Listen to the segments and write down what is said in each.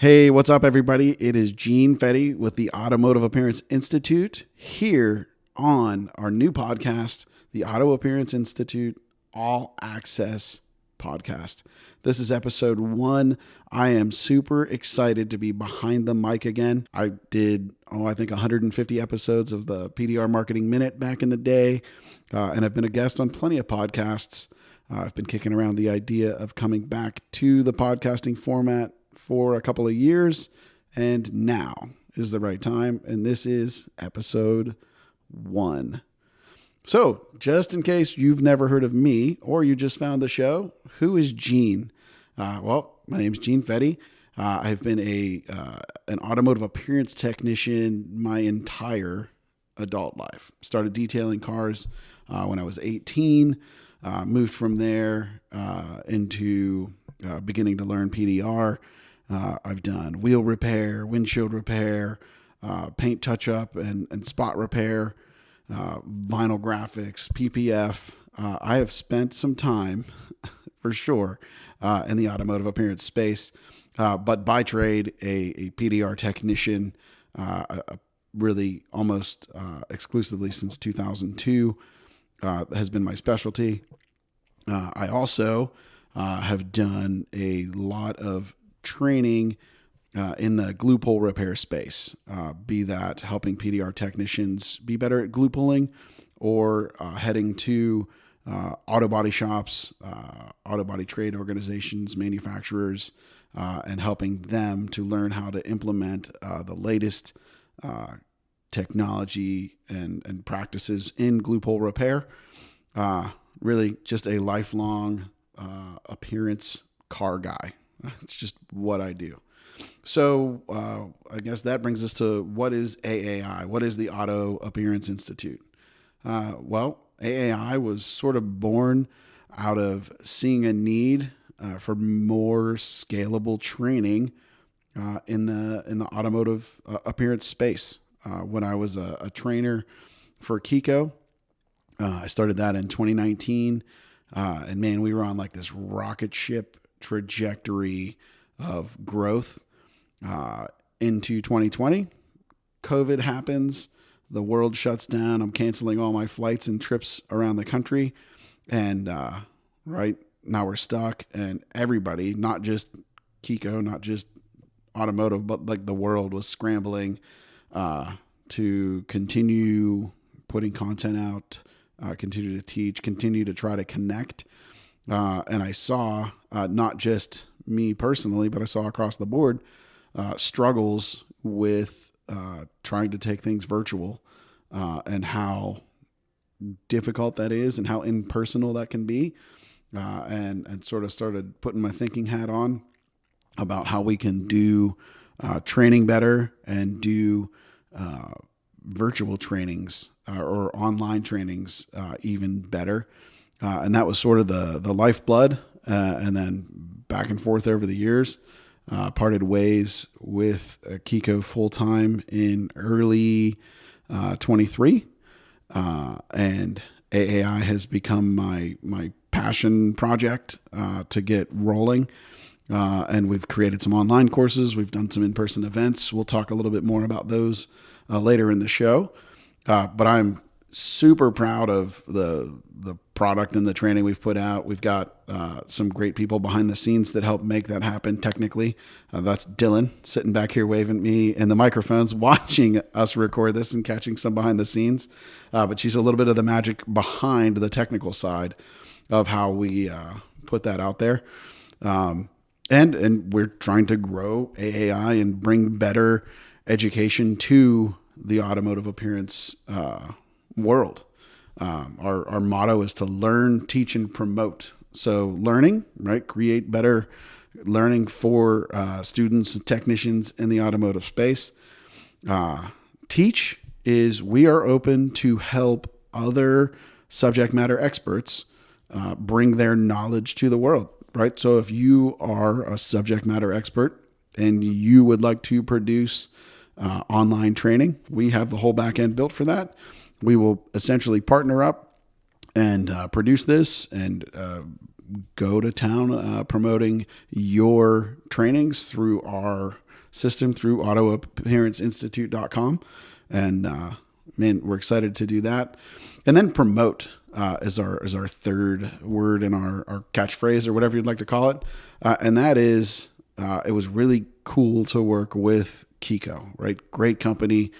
Hey, what's up, everybody? It is Gene Fetty with the Automotive Appearance Institute here on our new podcast, the Auto Appearance Institute All Access Podcast. This is episode 1. I am super excited to be behind the mic again. I did, I think 150 episodes of the PDR Marketing Minute back in the day, and I've been a guest on plenty of podcasts. I've been kicking around the idea of coming back to the podcasting format for a couple of years, and now is the right time, and this is episode 1. So, just in case you've never heard of me or you just found the show, who is Gene? Well, my name's Gene Fetty. I've been an automotive appearance technician my entire adult life. Started detailing cars when I was 18. Moved from there into beginning to learn PDR. I've done wheel repair, windshield repair, paint touch-up and spot repair, vinyl graphics, PPF. I have spent some time, for sure, in the automotive appearance space, but by trade, a PDR technician, really almost exclusively since 2002, has been my specialty. I also have done a lot of training in the glue pull repair space, be that helping PDR technicians be better at glue pulling or heading to auto body shops, auto body trade organizations, manufacturers, and helping them to learn how to implement the latest technology and practices in glue pull repair. Really just a lifelong appearance car guy. It's just what I do. So I guess that brings us to what is AAI? What is the Auto Appearance Institute? Well, AAI was sort of born out of seeing a need for more scalable training in the automotive appearance space. When I was a trainer for Kiko, I started that in 2019, and man, we were on like this rocket ship trajectory of growth into 2020. COVID happens, the world shuts down. I'm canceling all my flights and trips around the country, and right now we're stuck. And everybody, not just Kiko, not just automotive, but like the world was scrambling to continue putting content out, continue to teach, continue to try to connect. And I saw not just me personally, but I saw across the board struggles with trying to take things virtual and how difficult that is and how impersonal that can be. And sort of started putting my thinking hat on about how we can do training better and do virtual trainings or online trainings even better. And that was sort of the lifeblood. And then back and forth over the years, parted ways with Kiko full-time in early 23. And AAI has become my passion project to get rolling. And we've created some online courses. We've done some in-person events. We'll talk a little bit more about those later in the show. But I'm super proud of the product and the training we've put out. We've got some great people behind the scenes that help make that happen technically. That's Dylan sitting back here waving at me in the microphones, watching us record this and catching some behind the scenes. But she's a little bit of the magic behind the technical side of how we put that out there. And we're trying to grow AAI and bring better education to the automotive appearance world. Our motto is to learn, teach, and promote. So learning, right? Create better learning for students and technicians in the automotive space. Teach is we are open to help other subject matter experts bring their knowledge to the world, right? So if you are a subject matter expert and you would like to produce online training, we have the whole back end built for that. We will essentially partner up and produce this and go to town promoting your trainings through our system through autoappearanceinstitute.com. And man, we're excited to do that. And then promote is our third word in our catchphrase, or whatever you'd like to call it. And that is, it was really cool to work with Kiko, right? Great company,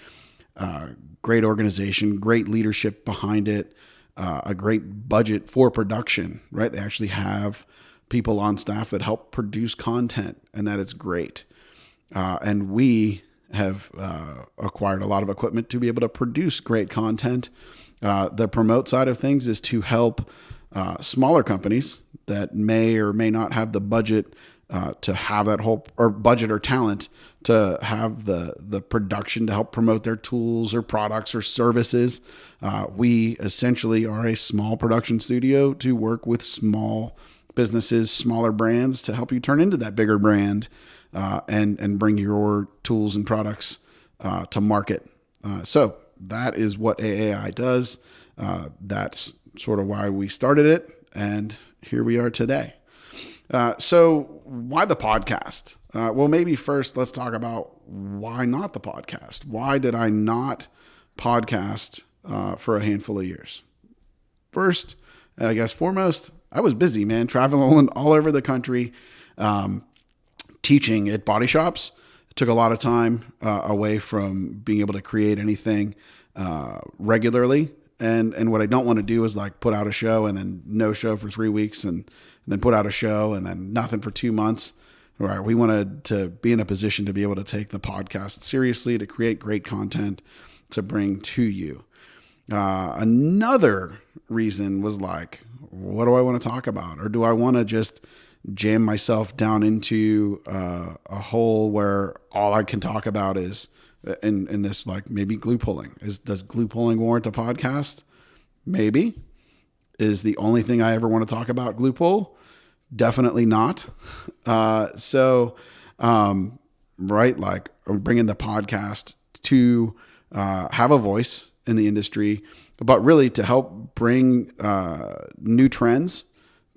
great organization, great leadership behind it, a great budget for production, right? They actually have people on staff that help produce content, and that is great. And we have acquired a lot of equipment to be able to produce great content. The promote side of things is to help smaller companies that may or may not have the budget to have that whole, or budget or talent to have the production to help promote their tools or products or services. We essentially are a small production studio to work with small businesses, smaller brands, to help you turn into that bigger brand and bring your tools and products to market. So that is what AAI does. That's sort of why we started it, and here we are today. So why the podcast? Well, maybe first let's talk about why not the podcast. Why did I not podcast for a handful of years? First, I guess foremost, I was busy, man, traveling all over the country, teaching at body shops. It took a lot of time away from being able to create anything regularly. And what I don't want to do is like put out a show and then no show for 3 weeks and then put out a show and then nothing for 2 months. Right? We wanted to be in a position to be able to take the podcast seriously, to create great content to bring to you. Another reason was like, what do I want to talk about? Or do I want to just jam myself down into a hole where all I can talk about is in this, like maybe glue pulling? Does glue pulling warrant a podcast? Maybe. Is the only thing I ever want to talk about glue pull? Definitely not. Right, like I'm bringing the podcast to have a voice in the industry, but really to help bring new trends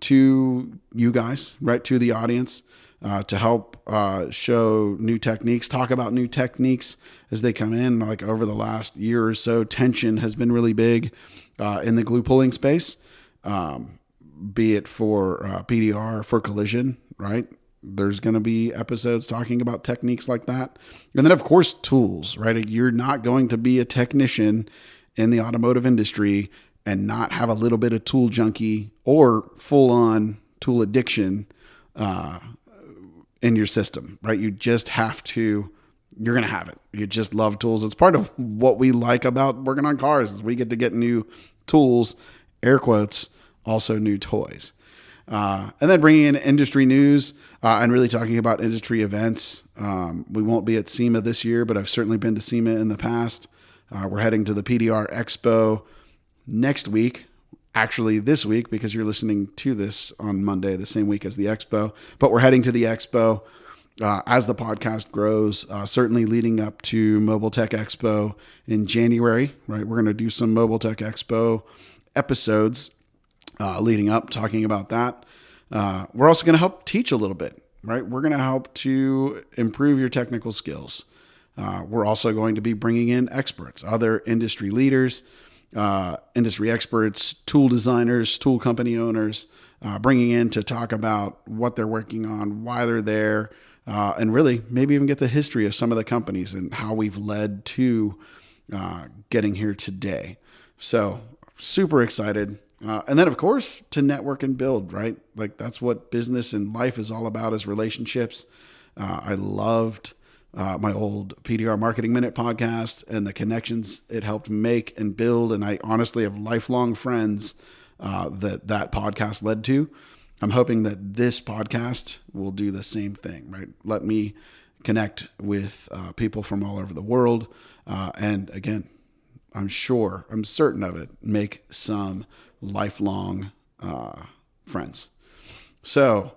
to you guys, right, to the audience, to help show new techniques, talk about new techniques as they come in. Like over the last year or so, tension has been really big in the glue pulling space, be it for PDR, for collision, right? There's going to be episodes talking about techniques like that. And then, of course, tools, right? You're not going to be a technician in the automotive industry and not have a little bit of tool junkie or full-on tool addiction in your system, right? You just have to, you're going to have it. You just love tools. It's part of what we like about working on cars is we get to get new tools, air quotes, also new toys. And then bringing in industry news and really talking about industry events. We won't be at SEMA this year, but I've certainly been to SEMA in the past. We're heading to the PDR Expo next week, actually this week, because you're listening to this on Monday, the same week as the Expo. But we're heading to the Expo as the podcast grows, certainly leading up to Mobile Tech Expo in January, right? We're going to do some Mobile Tech Expo episodes leading up, talking about that. We're also going to help teach a little bit, right? We're going to help to improve your technical skills. We're also going to be bringing in experts, other industry leaders, industry experts, tool designers, tool company owners, bringing in to talk about what they're working on, why they're there, and really maybe even get the history of some of the companies and how we've led to getting here today. So super excited. And then, of course, to network and build, right? Like that's what business and life is all about, is relationships. I loved my old PDR Marketing Minute podcast and the connections it helped make and build. And I honestly have lifelong friends that podcast led to. I'm hoping that this podcast will do the same thing, right? Let me connect with people from all over the world. And again, I'm certain of it, make some lifelong friends. So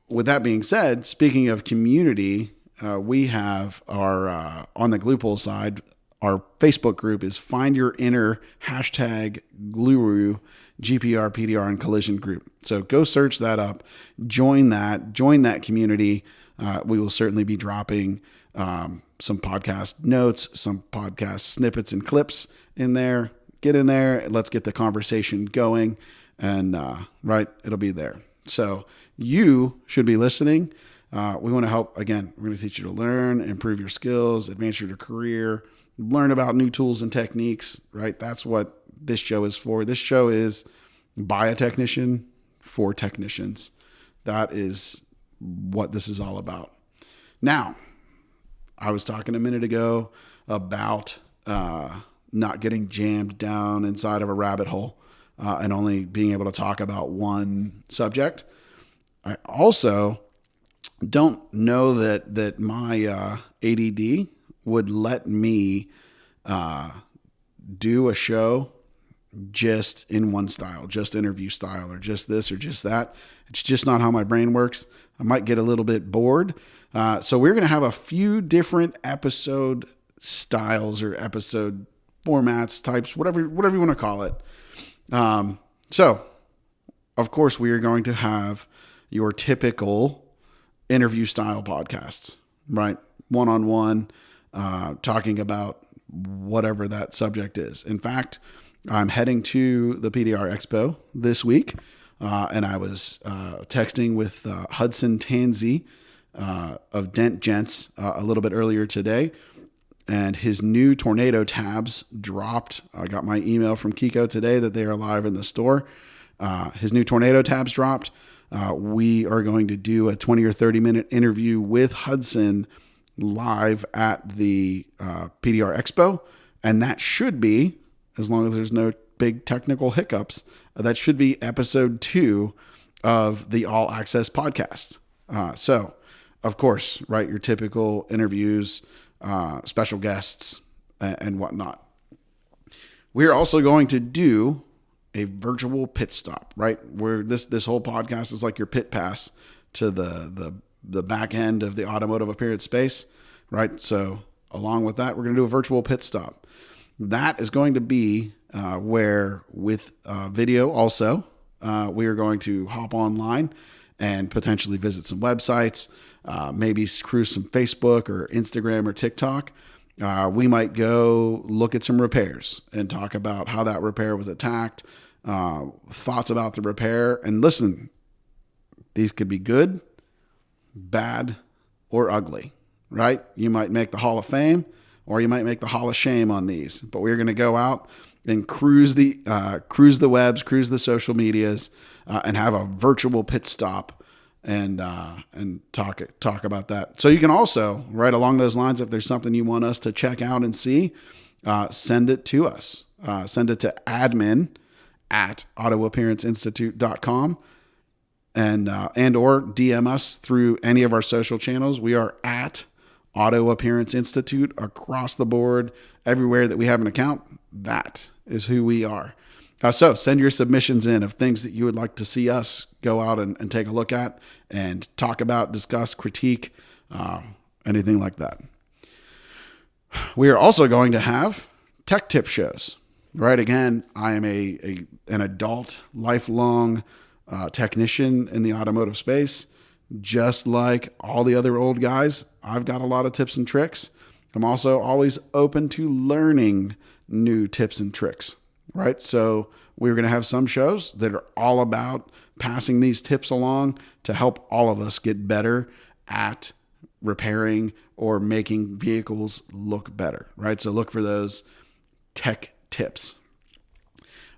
with that being said, speaking of community, we have our on the glue pull side our Facebook group is Find Your Inner #Guru GPR, PDR, and Collision Group. So go search that up, join that community. We will certainly be dropping some podcast notes, some podcast snippets and clips in there. Get in there. Let's get the conversation going. And it'll be there. So you should be listening. We want to help. Again, we're going to teach you to learn, improve your skills, advance your career, learn about new tools and techniques, right? That's what this show is for. This show is by a technician for technicians. That is what this is all about. Now, I was talking a minute ago about not getting jammed down inside of a rabbit hole and only being able to talk about one subject. I also don't know that my ADD would let me do a show just in one style, just interview style, or just this or just that. It's just not how my brain works. I might get a little bit bored. So we're going to have a few different episode styles or episode formats, types, whatever you want to call it. So of course we are going to have your typical interview style podcasts, right? One-on-one, talking about whatever that subject is. In fact, I'm heading to the PDR Expo this week, and I was texting with Hudson Tansey of Dent Gents a little bit earlier today, and his new tornado tabs dropped. I got my email from Kiko today that they are live in the store. His new tornado tabs dropped. We are going to do a 20 or 30 minute interview with Hudson live at the PDR Expo. And that should be, as long as there's no big technical hiccups, that should be episode 2 of the All Access podcast. So, of course, right, your typical interviews, special guests, and whatnot. We're also going to do a virtual pit stop, right? Where this whole podcast is like your pit pass to the back end of the automotive appearance space, right? So along with that, we're going to do a virtual pit stop. That is going to be where with video also, we are going to hop online and potentially visit some websites, maybe cruise some Facebook or Instagram or TikTok. We might go look at some repairs and talk about how that repair was attacked, thoughts about the repair. And listen, these could be good, bad, or ugly, right? You might make the Hall of Fame or you might make the Hall of Shame on these, but we're going to go out and cruise the webs, cruise the social medias, and have a virtual pit stop and talk about that. So you can also, right along those lines, if there's something you want us to check out and see, send it to us. Send it to admin@autoappearanceinstitute.com and or DM us through any of our social channels. We are at Auto Appearance Institute across the board, everywhere that we have an account. That is who we are. So send your submissions in of things that you would like to see us go out and take a look at and talk about, discuss, critique, anything like that. We are also going to have tech tip shows, right? Again, I am an adult, lifelong technician in the automotive space. Just like all the other old guys, I've got a lot of tips and tricks. I'm also always open to learning new tips and tricks, right? So we're going to have some shows that are all about passing these tips along to help all of us get better at repairing or making vehicles look better, right? So look for those tech tips.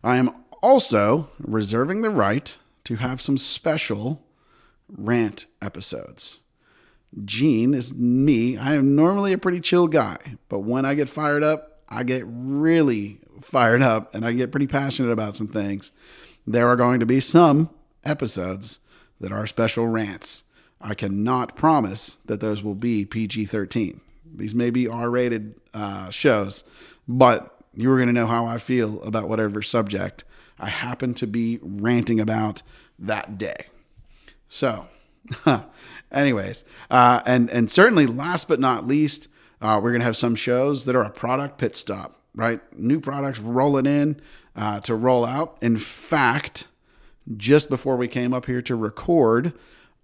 I am also reserving the right to have some special rant episodes. Gene is me. I am normally a pretty chill guy, but when I get fired up, I get really fired up and I get pretty passionate about some things. There are going to be some episodes that are special rants. I cannot promise that those will be PG-13. These may be R-rated shows, but you're going to know how I feel about whatever subject I happen to be ranting about that day. So, anyways, and certainly last but not least, We're going to have some shows that are a product pit stop, right? New products rolling in to roll out. In fact, just before we came up here to record,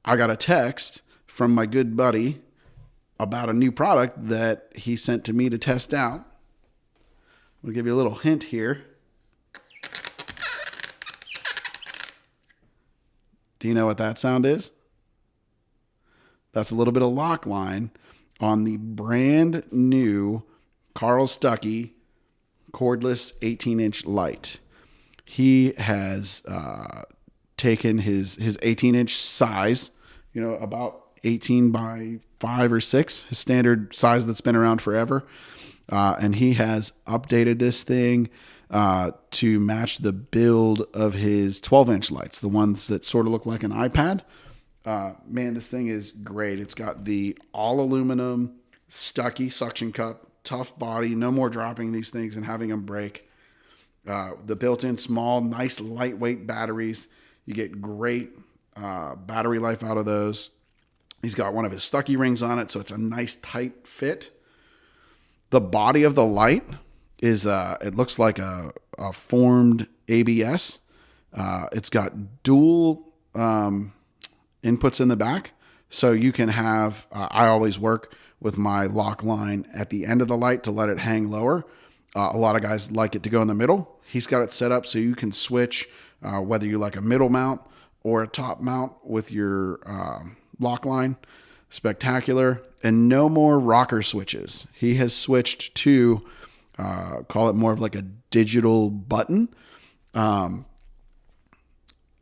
I got a text from my good buddy about a new product that he sent to me to test out. We'll give you a little hint here. Do you know what that sound is? That's a little bit of lock line on the brand new Carl Stuckey cordless 18-inch light. He has taken his 18-inch size, about 18 by 5 or 6, his standard size that's been around forever. And he has updated this thing to match the build of his 12-inch lights, the ones that sort of look like an iPad. Man, this thing is great. It's got the all aluminum Stuckey suction cup, tough body, no more dropping these things and having them break. The built-in small, nice, lightweight batteries. You get great battery life out of those. He's got one of his Stuckey rings on it, so it's a nice, tight fit. The body of the light is, it looks like a formed ABS. It's got dual inputs in the back. So you can have, I always work with my lock line at the end of the light to let it hang lower. A lot of guys like it to go in the middle. He's got it set up so you can switch whether you like a middle mount or a top mount with your lock line. Spectacular. And no more rocker switches. He has switched to call it more of like a digital button.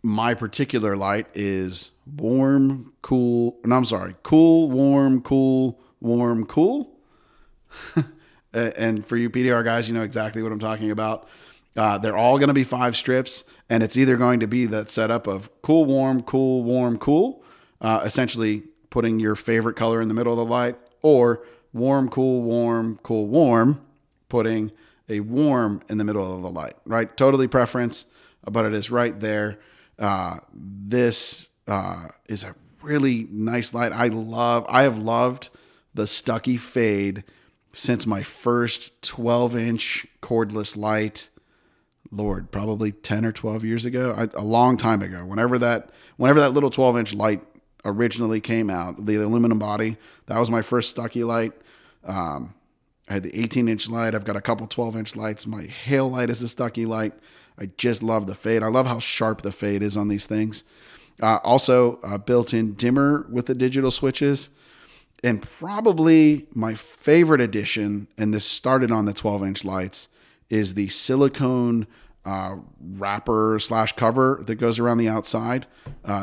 My particular light is warm, cool. No, I'm sorry. Cool, warm, cool, warm, cool. And for you PDR guys, you know exactly what I'm talking about. They're all going to be 5 strips, and it's either going to be that setup of cool, warm, cool, essentially putting your favorite color in the middle of the light, or warm, cool, putting a warm in the middle of the light, right? Totally preference, but it is right there. This is a really nice light. I have loved the Stuckey Fade since my first 12-inch cordless light. Lord, probably 10 or 12 years ago, a long time ago. Whenever that little 12-inch light originally came out, the aluminum body, that was my first Stuckey light. I had the 18-inch light. I've got a couple 12-inch lights. My hail light is a Stuckey light. I just love the fade. I love how sharp the fade is on these things. Also, built-in dimmer with the digital switches. And probably my favorite addition, and this started on the 12-inch lights, is the silicone wrapper / cover that goes around the outside.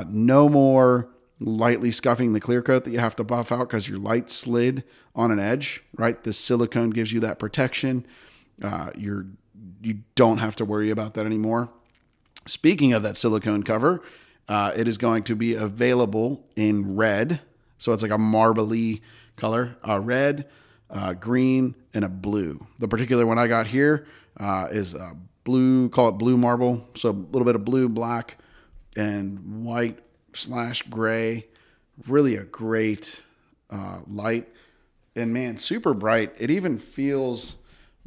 No more lightly scuffing the clear coat that you have to buff out because your light slid on an edge, right? The silicone gives you that protection. You don't have to worry about that anymore. Speaking of that silicone cover, it is going to be available in red. So it's like a marbly color, red, green, and a blue. The particular one I got here is a blue, call it blue marble. So a little bit of blue, black, and white / gray. Really a great light. And man, super bright. It even feels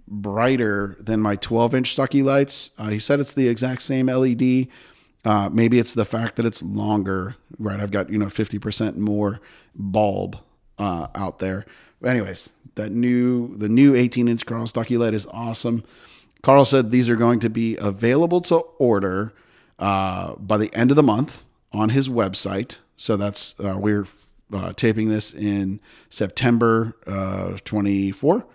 brighter than my 12-inch Stuckey lights. He said it's the exact same LED. Maybe it's the fact that it's longer, right? I've got, 50% more bulb out there. But anyways, the new 18-inch Carl Stuckey light is awesome. Carl said these are going to be available to order by the end of the month on his website. So that's we're taping this in September 24.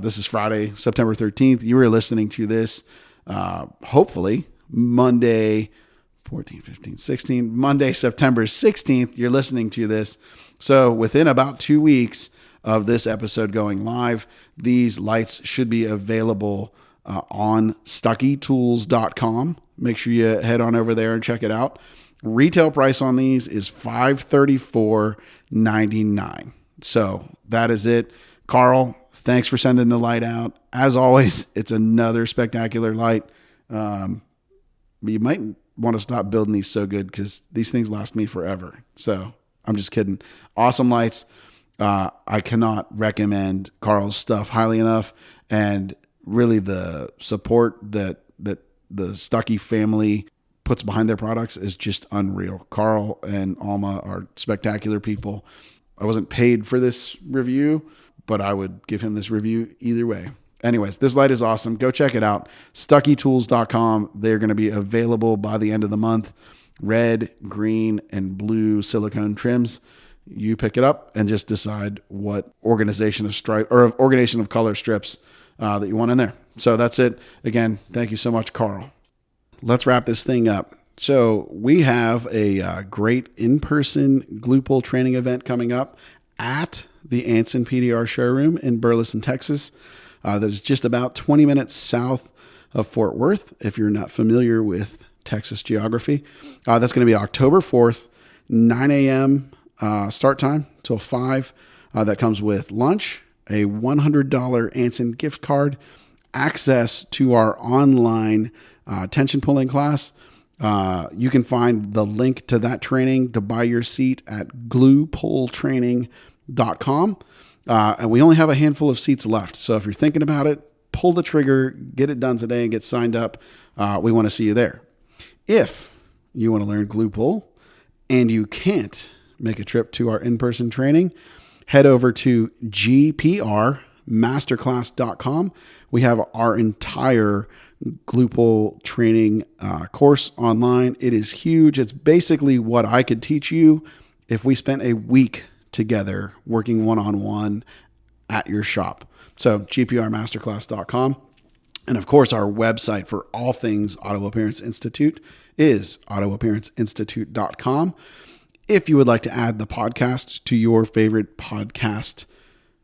This is Friday, September 13th. You were listening to this hopefully Monday, 14, 15, 16, Monday, September 16th. You're listening to this. So within about 2 weeks of this episode going live, these lights should be available on stuckeytools.com. Make sure you head on over there and check it out. Retail price on these is $534.99. So that is it. Carl, thanks for sending the light out. As always, it's another spectacular light. You might want to stop building these so good because these things last me forever. So I'm just kidding. Awesome lights. I cannot recommend Carl's stuff highly enough, and really the support that the Stuckey family puts behind their products is just unreal. Carl and Alma are spectacular people. I wasn't paid for this review, but I would give him this review either way. Anyways, this light is awesome. Go check it out. StuckeyTools.com. They're going to be available by the end of the month. Red, green, and blue silicone trims. You pick it up and just decide what organization of color strips that you want in there. So that's it. Again, thank you so much, Carl. Let's wrap this thing up. So we have a great in-person glue pull training event coming up at the Anson PDR showroom in Burleson, Texas. That is just about 20 minutes south of Fort Worth, if you're not familiar with Texas geography. That's going to be October 4th, 9 a.m. Start time till 5. That comes with lunch, a $100 Anson gift card, access to our online tension pulling class. You can find the link to that training to buy your seat at gluepulltraining.com. And we only have a handful of seats left. So if you're thinking about it, pull the trigger, get it done today, and get signed up. We want to see you there. If you want to learn glue pull and you can't make a trip to our in-person training, head over to gprmasterclass.com. We have our entire glue pull training course online. It is huge. It's basically what I could teach you if we spent a week together working one-on-one at your shop. So gprmasterclass.com. And of course, our website for all things Auto Appearance Institute is autoappearanceinstitute.com. If you would like to add the podcast to your favorite podcast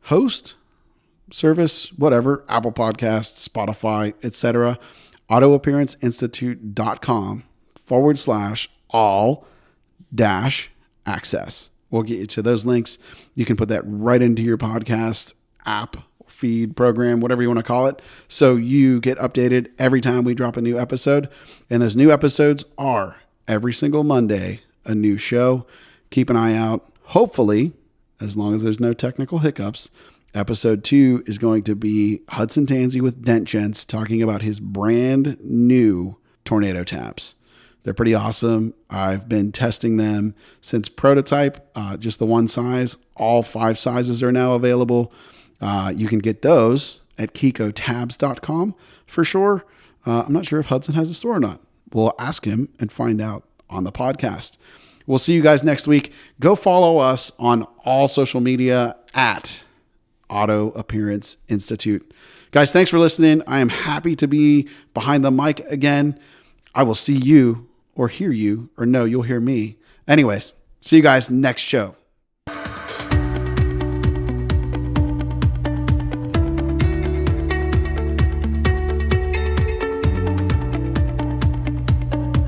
host, service, whatever, Apple Podcasts, Spotify, etc., autoappearanceinstitute.com/all-access. We'll get you to those links. You can put that right into your podcast app, feed, program, whatever you want to call it. So you get updated every time we drop a new episode. And those new episodes are every single Monday, a new show. Keep an eye out. Hopefully, as long as there's no technical hiccups, episode 2 is going to be Hudson Tansey with Dent Gents talking about his brand new tornado taps. They're pretty awesome. I've been testing them since prototype, just the one size. All 5 sizes are now available. You can get those at kikotabs.com for sure. I'm not sure if Hudson has a store or not. We'll ask him and find out on the podcast. We'll see you guys next week. Go follow us on all social media at Auto Appearance Institute. Guys, thanks for listening. I am happy to be behind the mic again. I will see you or hear you, or no, you'll hear me. Anyways, see you guys next show.